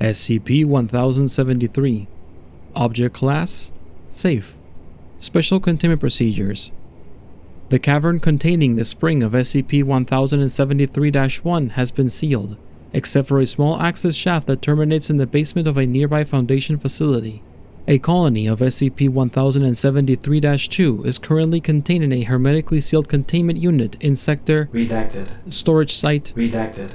SCP-1073. Object Class: Safe. Special Containment Procedures. The cavern containing the spring of SCP-1073-1 has been sealed, except for a small access shaft that terminates in the basement of a nearby Foundation facility. A colony of SCP-1073-2 is currently contained in a hermetically sealed containment unit in Sector Redacted. Storage Site Redacted.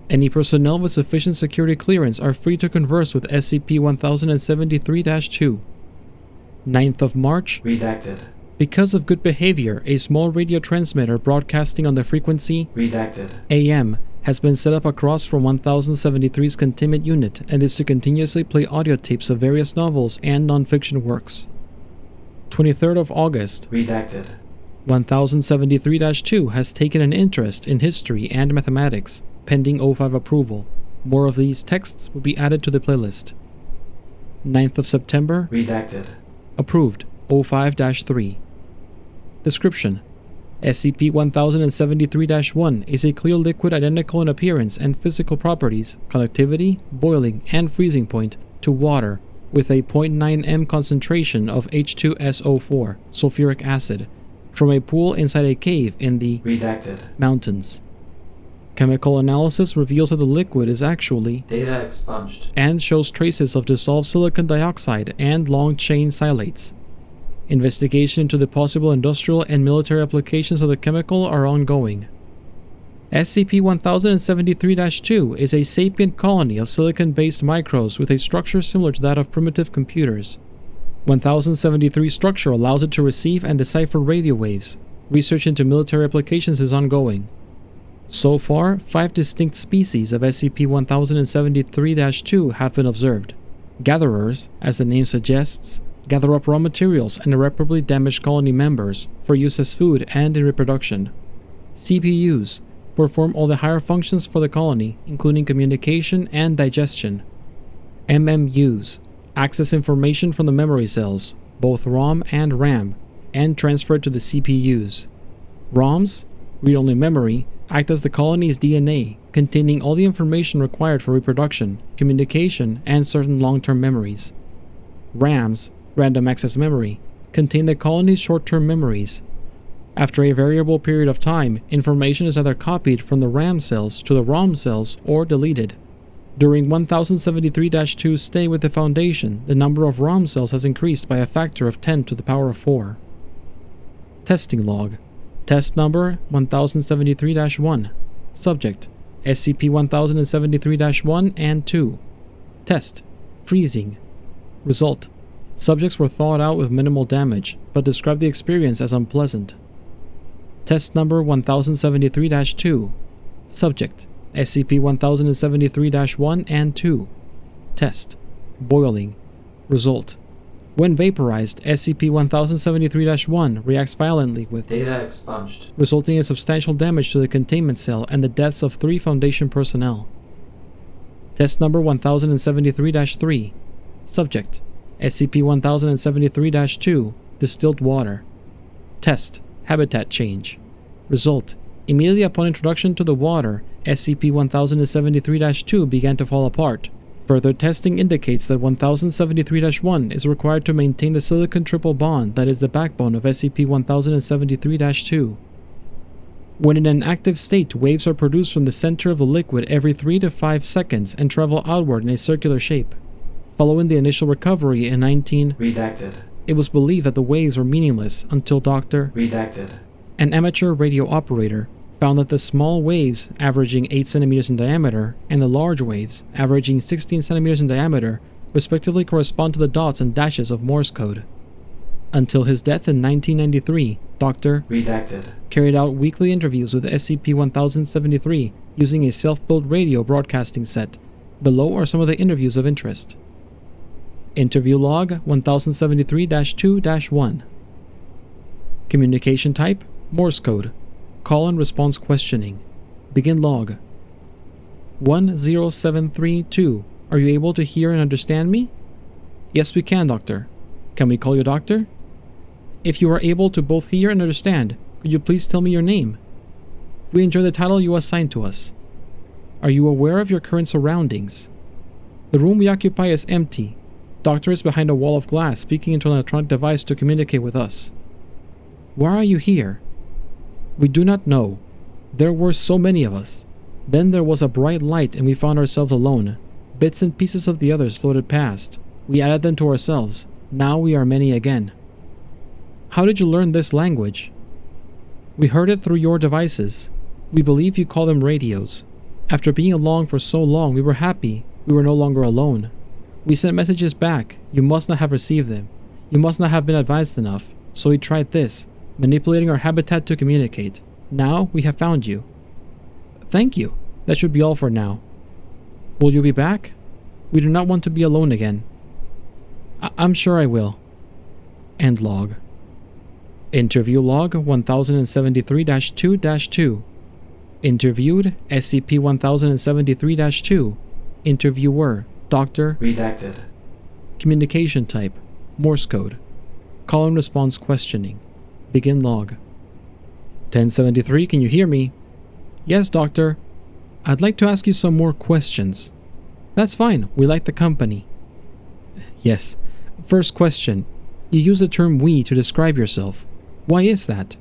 Any personnel with sufficient security clearance are free to converse with SCP-1073-2. 9th of March. Redacted. Because of good behavior, a small radio transmitter broadcasting on the frequency Redacted. AM has been set up across from 1073's containment unit and is to continuously play audio tapes of various novels and non-fiction works. 23rd of August. Redacted. 1073-2 has taken an interest in history and mathematics, pending O5 approval. More of these texts will be added to the playlist. 9th of September. Redacted. Approved. O5-3. Description: SCP-1073-1 is a clear liquid identical in appearance and physical properties, conductivity, boiling, and freezing point to water, with a 0.9 m concentration of H2SO4, sulfuric acid, from a pool inside a cave in the Redacted. mountains. Chemical analysis reveals that the liquid is actually Data expunged. and shows traces of dissolved silicon dioxide and long-chain silates. Investigation into the possible industrial and military applications of the chemical are ongoing. SCP-1073-2 is a sapient colony of silicon-based microbes with a structure similar to that of primitive computers. 1073's structure allows it to receive and decipher radio waves. Research into military applications is ongoing. So far, 5 distinct species of SCP-1073-2 have been observed. Gatherers, as the name suggests, gather up raw materials and irreparably damaged colony members for use as food and in reproduction. CPUs perform all the higher functions for the colony, including communication and digestion. MMUs access information from the memory cells, both ROM and RAM, and transfer it to the CPUs. ROMs, read-only memory, act as the colony's DNA, containing all the information required for reproduction, communication, and certain long-term memories. RAMs, random access memory, contain the colony's short-term memories. After a variable period of time, information is either copied from the RAM cells to the ROM cells or deleted. During 1073-2's stay with the Foundation, the number of ROM cells has increased by a factor of 10 to the power of 4. Testing log. Test number 1073-1. Subject: SCP-1073-1 and 2. Test: freezing. Result: subjects were thawed out with minimal damage, but described the experience as unpleasant. Test number 1073-2. Subject: SCP-1073-1 and 2. Test: boiling. Result: when vaporized, SCP-1073-1 reacts violently with Data expunged. resulting in substantial damage to the containment cell and the deaths of 3 Foundation personnel. Test number 1073-3. Subject: SCP-1073-2, distilled water. Test: habitat change. Result: immediately upon introduction to the water, SCP-1073-2 began to fall apart. Further testing indicates that 1073-1 is required to maintain the silicon triple bond that is the backbone of SCP-1073-2. When in an active state, waves are produced from the center of the liquid every 3 to 5 seconds and travel outward in a circular shape. Following the initial recovery in Redacted. it was believed that the waves were meaningless until Dr. Redacted. an amateur radio operator, found that the small waves averaging 8 cm in diameter and the large waves averaging 16 cm in diameter respectively correspond to the dots and dashes of Morse code. Until his death in 1993, Dr. Redacted. carried out weekly interviews with SCP-1073 using a self-built radio broadcasting set. Below are some of the interviews of interest. Interview log 1073-2-1. Communication type: Morse code. Call and response questioning. Begin log. 10732. Are you able to hear and understand me? Yes, we can, Doctor. Can we call you Doctor? If you are able to both hear and understand, could you please tell me your name? We enjoy the title you assigned to us. Are you aware of your current surroundings? The room we occupy is empty. Doctor is behind a wall of glass, speaking into an electronic device to communicate with us. Why are you here? We do not know. There were so many of us. Then there was a bright light and we found ourselves alone. Bits and pieces of the others floated past. We added them to ourselves. Now we are many again. How did you learn this language? We heard it through your devices. We believe you call them radios. After being along for so long, we were happy. We were no longer alone. We sent messages back. You must not have received them. You must not have been advanced enough. So we tried this, manipulating our habitat to communicate. Now we have found you. Thank you. That should be all for now. Will you be back? We do not want to be alone again. I'm sure I will. End log. Interview log 1073-2-2. Interviewed SCP-1073-2. Interviewer Dr. Redacted. Communication type Morse code. Call and response questioning. Begin log. 1073, can you hear me? Yes, Doctor. I'd like to ask you some more questions. That's fine, we like the company. Yes. First question. You use the term we to describe yourself. Why is that?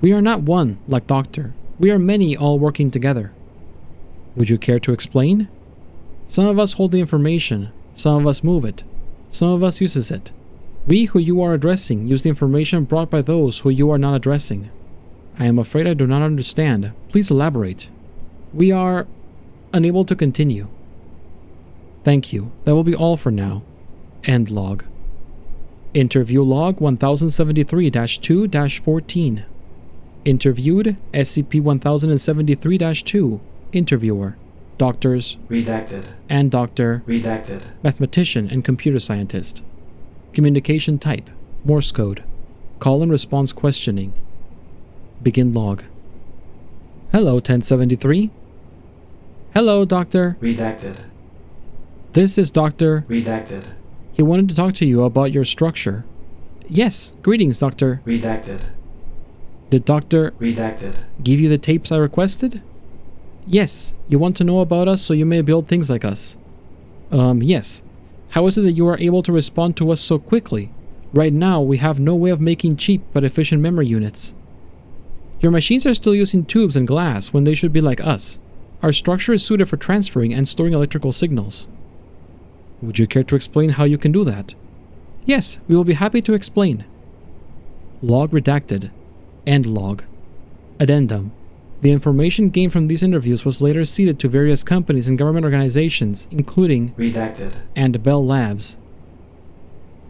We are not one, like Doctor. We are many all working together. Would you care to explain? Some of us hold the information, some of us move it, some of us uses it. We who you are addressing use the information brought by those who you are not addressing. I am afraid I do not understand. Please elaborate. We are unable to continue. Thank you. That will be all for now. End log. Interview log 1073-2-14. Interviewed SCP-1073-2. Interviewer Doctors Redacted. and Dr. Redacted. Mathematician and computer scientist. Communication type Morse code. Call and response questioning. Begin log. Hello, 1073. Hello, Doctor. Redacted. This is Dr. Redacted. He wanted to talk to you about your structure. Yes, greetings, Doctor. Redacted. Did Doctor Redacted. give you the tapes I requested? Yes, you want to know about us so you may build things like us. Yes. How is it that you are able to respond to us so quickly? Right now, we have no way of making cheap but efficient memory units. Your machines are still using tubes and glass when they should be like us. Our structure is suited for transferring and storing electrical signals. Would you care to explain how you can do that? Yes, we will be happy to explain. Log redacted. End log. Addendum. The information gained from these interviews was later ceded to various companies and government organizations, including Redacted. and Bell Labs.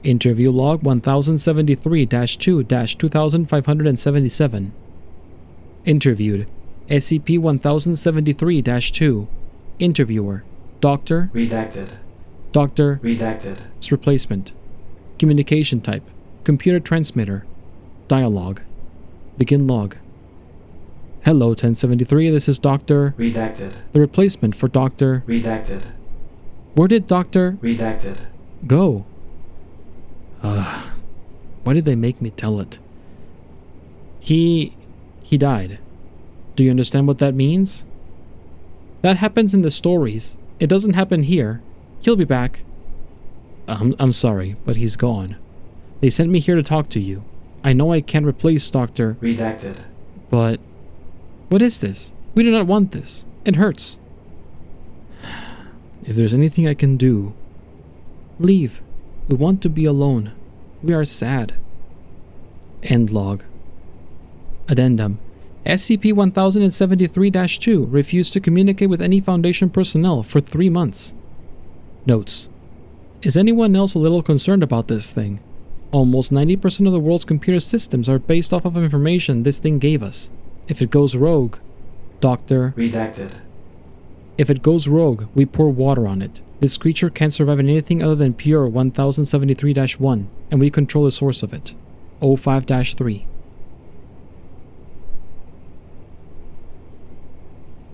Interview log 1073-2-2577. Interviewed SCP-1073-2. Interviewer Dr. Redacted. Dr. Redacted. Replacement. Communication type Computer transmitter. Dialogue. Begin log. Hello, 1073, this is Dr. Redacted. The replacement for Dr. Redacted. Where did Dr. Redacted. go? Why did they make me tell it? He died. Do you understand what that means? That happens in the stories. It doesn't happen here. He'll be back. I'm sorry, but he's gone. They sent me here to talk to you. I know I can't replace Dr. Redacted. But what is this? We do not want this. It hurts. If there's anything I can do, leave. We want to be alone. We are sad. End log. Addendum. SCP-1073-2 refused to communicate with any Foundation personnel for 3 months. Notes. Is anyone else a little concerned about this thing? Almost 90% of the world's computer systems are based off of information this thing gave us. If it goes rogue, Dr. Redacted. If it goes rogue, we pour water on it. This creature can't survive in anything other than pure 1073-1, and we control the source of it. 05-3.